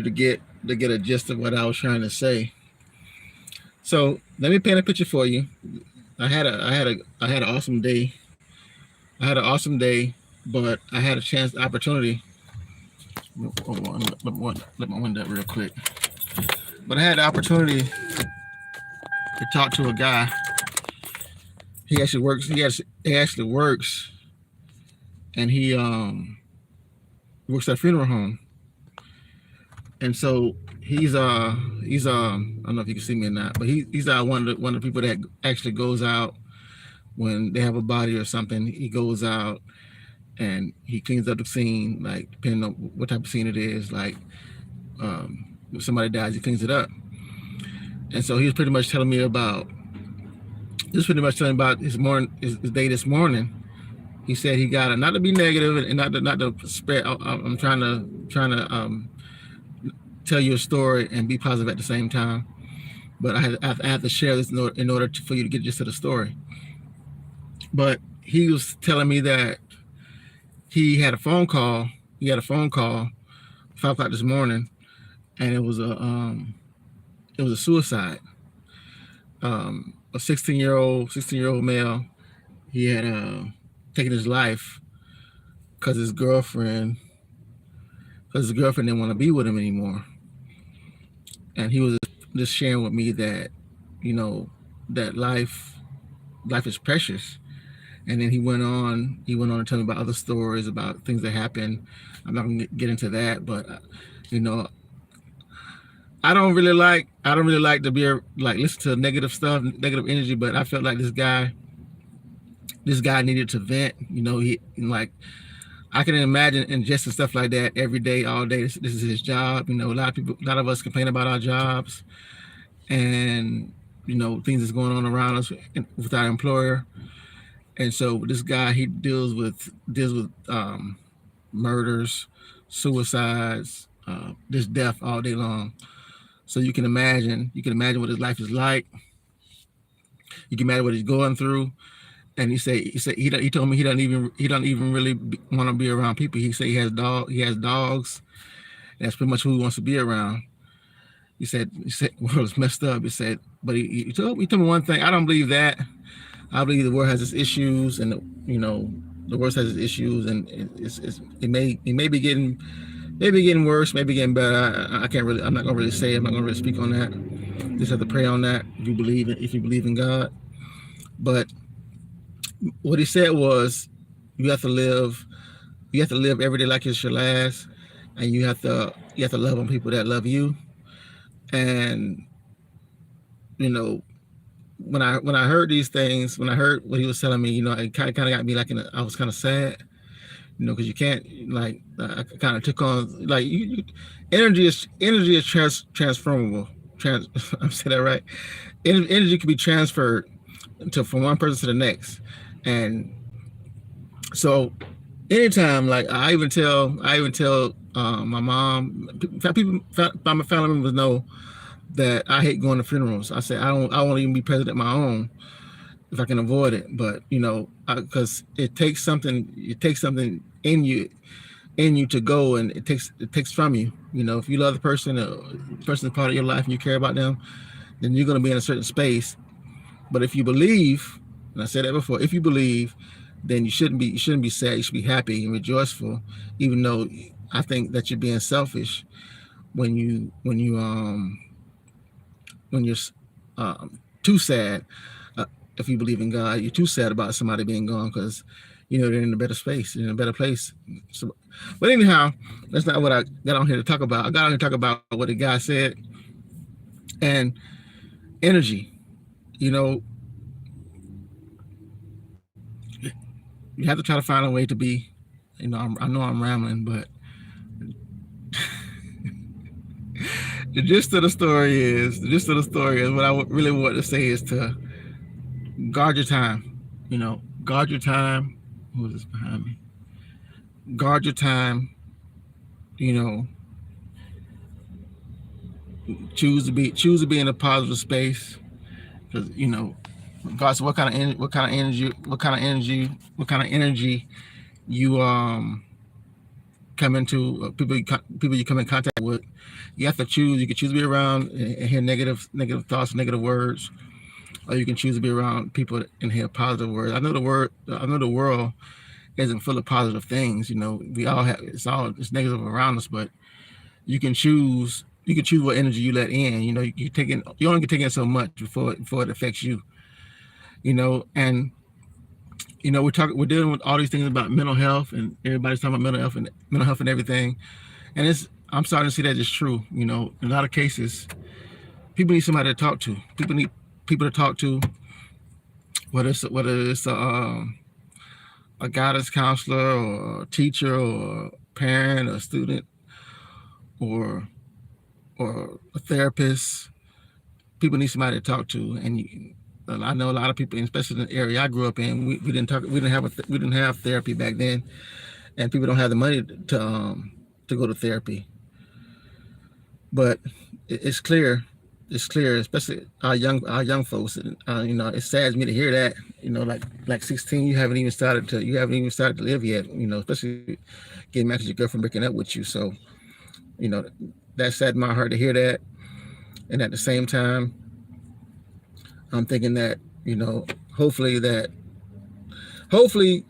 to get a gist of what I was trying to say. So let me paint a picture for you. I had an awesome day. I had an awesome day, but I had a chance, opportunity. Hold on, let my window up real quick. But I had the opportunity to talk to a guy. He actually works. He actually works, and he works at a funeral home. And so I don't know if you can see me or not, but he's one of the people that actually goes out when they have a body or something. He goes out and he cleans up the scene, like depending on what type of scene it is. Like if somebody dies, he cleans it up. And so he was pretty much telling me about his day this morning. He said he got it, not to be negative and not to spread. I'm trying to tell you a story and be positive at the same time. But I have to share this in order for you to get just to the story. But he was telling me that he had a phone call. He had a phone call 5 o'clock this morning, and it was a suicide. A 16-year-old male. He had taken his life because his girlfriend didn't want to be with him anymore. And he was just sharing with me that, that life is precious. And then he went on to tell me about other stories about things that happened. I'm not gonna get into that, but I don't really like to be like listen to negative stuff, negative energy. But I felt like this guy needed to vent. He like, I can imagine ingesting stuff like that every day, all day. This is his job. A lot of us complain about our jobs, and things that's going on around us with our employer. And so this guy, he deals with murders, suicides, just death all day long. So you can imagine what his life is like. You can imagine what he's going through. And he told me he doesn't even really want to be around people. He said he has dogs. That's pretty much who he wants to be around. He said well, it's messed up. He said, but he told me one thing. I don't believe that. I believe the world has its issues, and the world has its issues, and it may be getting worse, maybe getting better. I can't really. I'm not gonna really say. I'm not gonna really speak on that. Just have to pray on that if you believe in God. But what he said was, you have to live every day like it's your last, and you have to love on people that love you. And when I heard these things, when I heard what he was telling me, it kind of got me like I was kind of sad, because you can't, like, I kind of took on, like, energy is transformable. I'm saying that right. Energy can be transferred from one person to the next. And so anytime, like, I even tell my mom, my family members know that I hate going to funerals. I say I won't even be present at my own if I can avoid it. But because it takes something in you to go, and it takes from you. If you love the person, the person is part of your life, and you care about them, then you're going to be in a certain space. But if you believe, and I said that before, if you believe, then you shouldn't be sad. You should be happy and rejoiceful, even though I think that you're being selfish when you're too sad. If you believe in God, you're too sad about somebody being gone, because they're in a better space, in a better place. So, but anyhow, that's not what I got on here to talk about. I got on here to talk about what the guy said, and energy. You have to try to find a way to be. I know I'm rambling, but the gist of the story is what I really want to say is to guard your time. Guard your time. Who is this behind me? Guard your time. Choose to be in a positive space, because regardless of what kind of energy you come into, people you come in contact what you have to choose. You can choose to be around and hear negative thoughts, negative words, or you can choose to be around people and hear positive words. I know the world isn't full of positive things. We all have it's negative around us, but you can choose what energy you let in. You only can take in so much before it affects you. And we're dealing with all these things about mental health, and everybody's talking about mental health and everything. And I'm starting to see that it's true. In a lot of cases, people need somebody to talk to. People need people to talk to, whether it's a guidance counselor or a teacher or a parent or a student or a therapist. People need somebody to talk to, and I know a lot of people, especially in the area I grew up in, we didn't have therapy back then, and people don't have the money to go to therapy. But it's clear, especially our young folks. It saddens me to hear that. Like 16, you haven't even started to live yet. Especially getting mad at your girlfriend breaking up with you. So, that saddened my heart to hear that. And at the same time, I'm thinking that, hopefully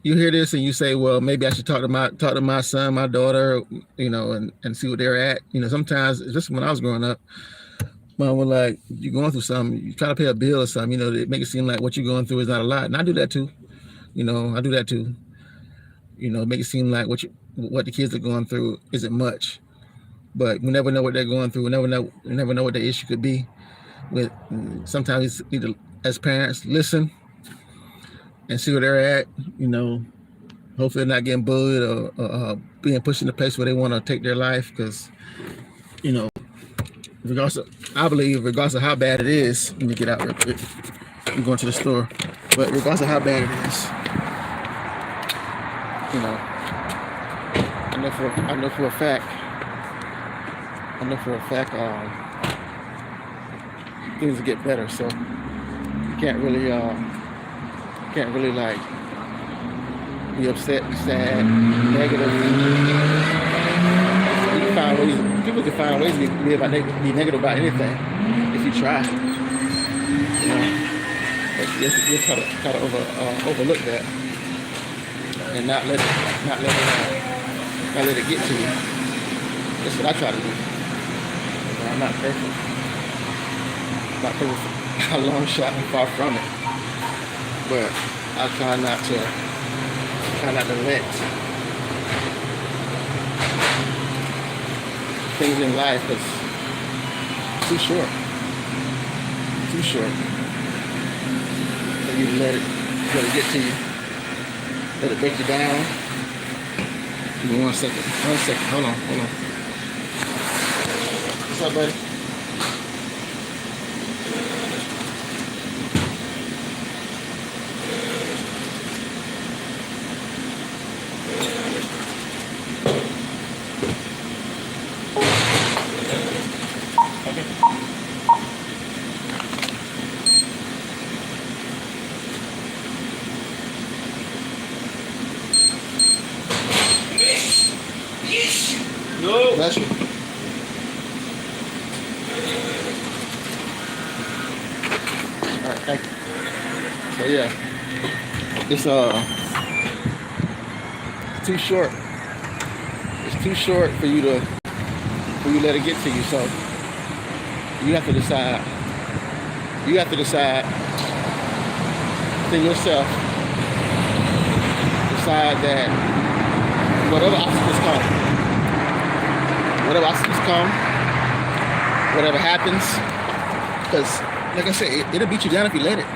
you hear this and you say, well, maybe I should talk to my son, my daughter, and see what they're at. Sometimes, just when I was growing up, Mom was like, you're going through something, you try to pay a bill or something, they make it seem like what you're going through is not a lot. And I do that too. Make it seem like what the kids are going through isn't much. But we never know what they're going through. We never know what the issue could be. Sometimes we need to, as parents, listen and see where they're at. Hopefully they're not getting bullied or being pushed in a place where they want to take their life. Because, I believe regardless of how bad it is, let me get out real quick. I'm going to the store. But regardless of how bad it is, I know for a fact, things will get better. So you can't really like be upset, be sad, negative. People can find ways to be negative about anything if you try. But you try to overlook that and not let it get to you. That's what I try to do. I'm not perfect. Not perfect by a long shot and far from it. But I try not to let things in life that's too short. So you let it get to you. Let it break you down. Give me 1 second. Hold on. What's up, buddy? No. Bless you. All right, thank you. So yeah, it's too short. It's too short for you to let it get to you. So you have to decide. Within yourself. Decide that whatever obstacles come, whatever happens, because like I said, it'll beat you down if you let it.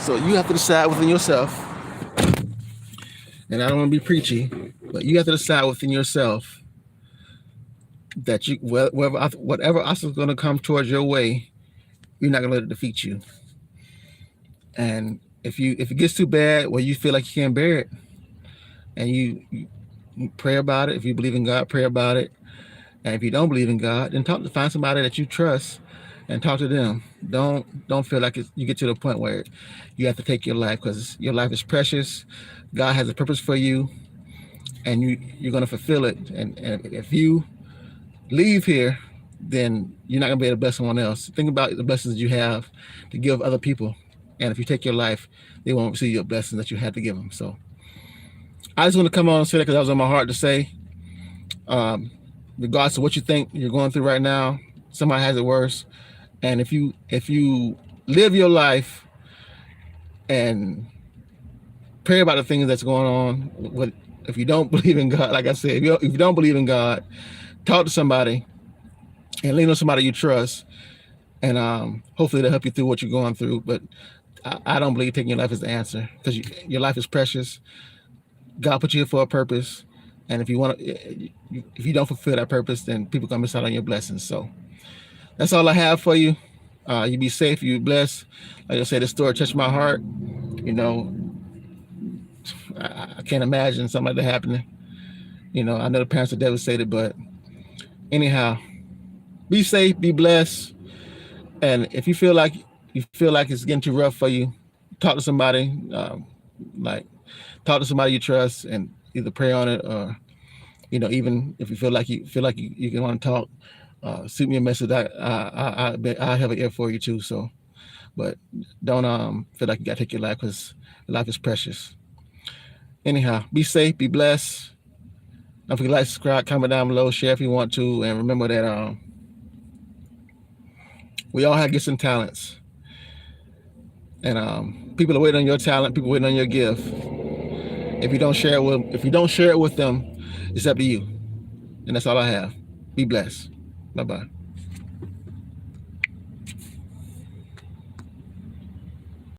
So you have to decide within yourself, and I don't want to be preachy, but you have to decide within yourself that whatever obstacle is going to come towards your way, you're not going to let it defeat you. And if it gets too bad where you feel like you can't bear it, and you pray about it. If you believe in God, pray about it. And if you don't believe in God, then find somebody that you trust and talk to them. Don't feel like you get to the point where you have to take your life, because your life is precious. God has a purpose for you, and you're going to fulfill it. And if you leave here, then you're not gonna be able to bless someone else. Think about the blessings you have to give other people, and if you take your life, they won't receive your blessings that you had to give them. So I just want to come on and say that because that was on my heart to say. Regardless of what you think you're going through right now, somebody has it worse. And if you live your life and pray about the things that's going on, if you don't believe in God, like I said, if you don't believe in God, talk to somebody and lean on somebody you trust, and hopefully they'll help you through what you're going through. But I don't believe taking your life is the answer, because your life is precious. God put you here for a purpose, and if you don't fulfill that purpose, then people gonna miss out on your blessings. So that's all I have for you. You be safe, you be blessed. Like I said, this story touched my heart. You know, I can't imagine something like that happening. You know, I know the parents are devastated, but anyhow, be safe, be blessed. And if you feel like it's getting too rough for you, talk to somebody. Talk to somebody you trust, and either pray on it, or even if you feel like you can want to talk, shoot me a message. I have an ear for you too. So, but don't feel like you gotta take your life, because life is precious. Anyhow, be safe, be blessed. Don't forget to like, subscribe, comment down below, share if you want to, and remember that we all have gifts and talents, and people are waiting on your talent. People waiting on your gift. If you don't share it with them, it's up to you. And that's all I have. Be blessed. Bye-bye.